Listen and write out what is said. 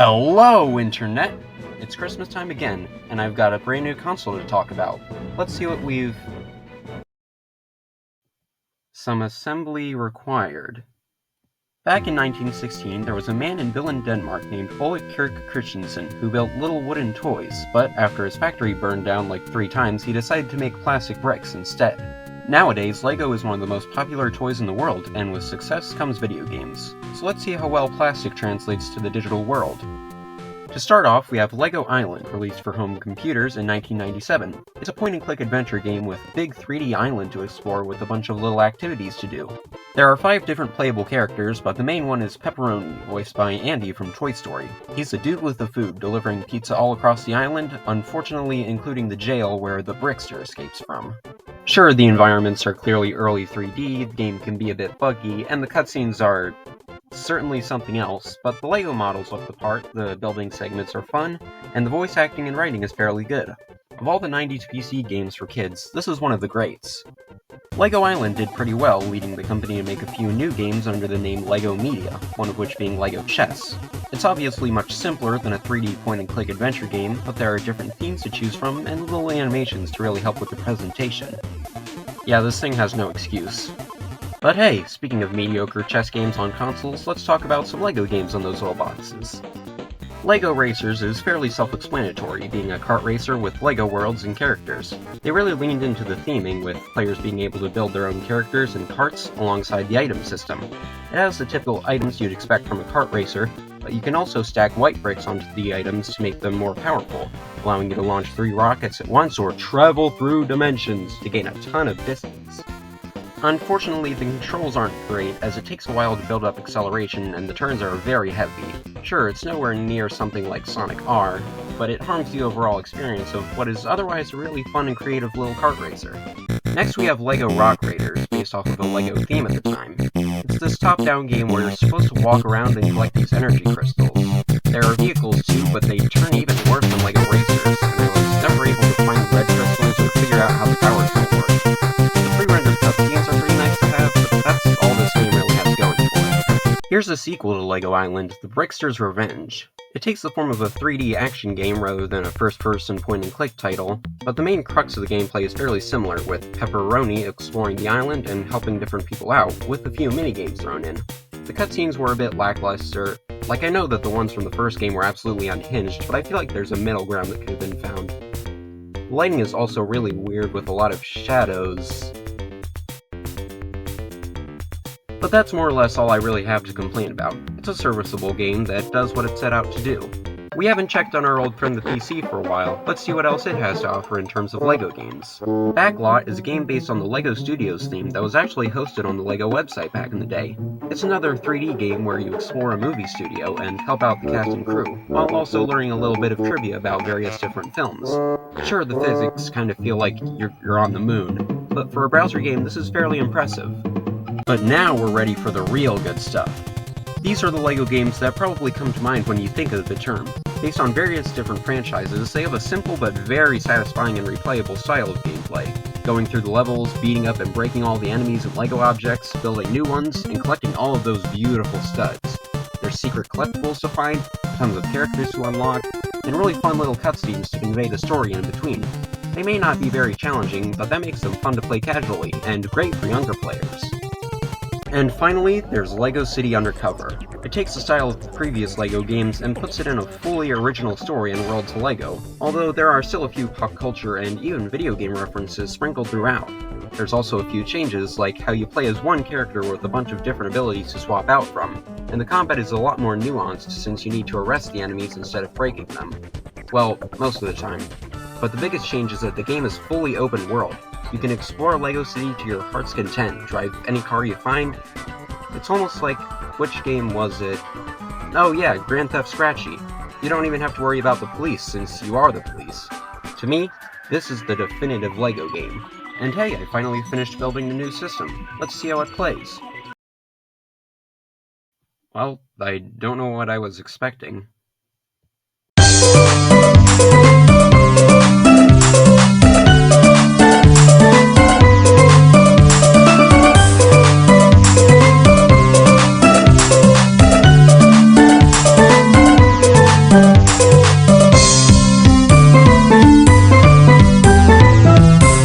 Hello, Internet! It's Christmas time again, and I've got a brand new console to talk about. Let's see what we've... Some assembly required. Back in 1916, there was a man in Billund, Denmark named Ole Kirk Christensen who built little wooden toys, but after his factory burned down like 3 times, he decided to make plastic bricks instead. Nowadays, LEGO is one of the most popular toys in the world, and with success comes video games. So let's see how well plastic translates to the digital world. To start off, we have LEGO Island, released for home computers in 1997. It's a point-and-click adventure game with a big 3D island to explore with a bunch of little activities to do. There are 5 different playable characters, but the main one is Pepperoni, voiced by Andy from Toy Story. He's the dude with the food, delivering pizza all across the island, unfortunately including the jail where the Brickster escapes from. Sure, the environments are clearly early 3D, the game can be a bit buggy, and the cutscenes are certainly something else, but the LEGO models look the part, the building segments are fun, and the voice acting and writing is fairly good. Of all the 90s PC games for kids, this is one of the greats. LEGO Island did pretty well, leading the company to make a few new games under the name LEGO Media, one of which being LEGO Chess. It's obviously much simpler than a 3D point-and-click adventure game, but there are different themes to choose from and little animations to really help with the presentation. Yeah, this thing has no excuse. But hey, speaking of mediocre chess games on consoles, let's talk about some LEGO games on those little boxes. LEGO Racers is fairly self-explanatory, being a kart racer with LEGO worlds and characters. They really leaned into the theming, with players being able to build their own characters and karts alongside the item system. It has the typical items you'd expect from a kart racer, but you can also stack white bricks onto the items to make them more powerful, allowing you to launch 3 rockets at once or travel through dimensions to gain a ton of distance. Unfortunately, the controls aren't great, as it takes a while to build up acceleration and the turns are very heavy. Sure, it's nowhere near something like Sonic R, but it harms the overall experience of what is otherwise a really fun and creative little kart racer. Next we have LEGO Rock Raiders, based off of a LEGO theme at the time. It's this top-down game where you're supposed to walk around and collect these energy crystals. There are vehicles too, but they turn even worse than LEGO Racers, and I was never able to find the red crystals or figure out how the power tool works. The pre-rendered cutscenes are pretty nice to have, but that's all this game really has going for it. Here's a sequel to LEGO Island, The Brickster's Revenge. It takes the form of a 3D action game rather than a first-person point-and-click title, but the main crux of the gameplay is fairly similar, with Pepperoni exploring the island and helping different people out, with a few minigames thrown in. The cutscenes were a bit lackluster. Like, I know that the ones from the first game were absolutely unhinged, but I feel like there's a middle ground that could have been found. The lighting is also really weird with a lot of shadows. But that's more or less all I really have to complain about. It's a serviceable game that does what it set out to do. We haven't checked on our old friend the PC for a while. Let's see what else it has to offer in terms of LEGO games. Backlot is a game based on the LEGO Studios theme that was actually hosted on the LEGO website back in the day. It's another 3D game where you explore a movie studio and help out the cast and crew, while also learning a little bit of trivia about various different films. Sure, the physics kind of feel like you're on the moon, but for a browser game this is fairly impressive. But now we're ready for the real good stuff. These are the LEGO games that probably come to mind when you think of the term. Based on various different franchises, they have a simple but very satisfying and replayable style of gameplay. Going through the levels, beating up and breaking all the enemies and LEGO objects, building new ones, and collecting all of those beautiful studs. There's secret collectibles to find, tons of characters to unlock, and really fun little cutscenes to convey the story in between. They may not be very challenging, but that makes them fun to play casually, and great for younger players. And finally, there's LEGO City Undercover. It takes the style of the previous LEGO games and puts it in a fully original story and world to LEGO, although there are still a few pop culture and even video game references sprinkled throughout. There's also a few changes, like how you play as one character with a bunch of different abilities to swap out from, and the combat is a lot more nuanced since you need to arrest the enemies instead of breaking them. Well, most of the time. But the biggest change is that the game is fully open world. You can explore LEGO City to your heart's content, drive any car you find. It's almost like, which game was it? Oh yeah, Grand Theft Scratchy. You don't even have to worry about the police, since you are the police. To me, this is the definitive LEGO game. And hey, I finally finished building the new system. Let's see how it plays. Well, I don't know what I was expecting. Bye.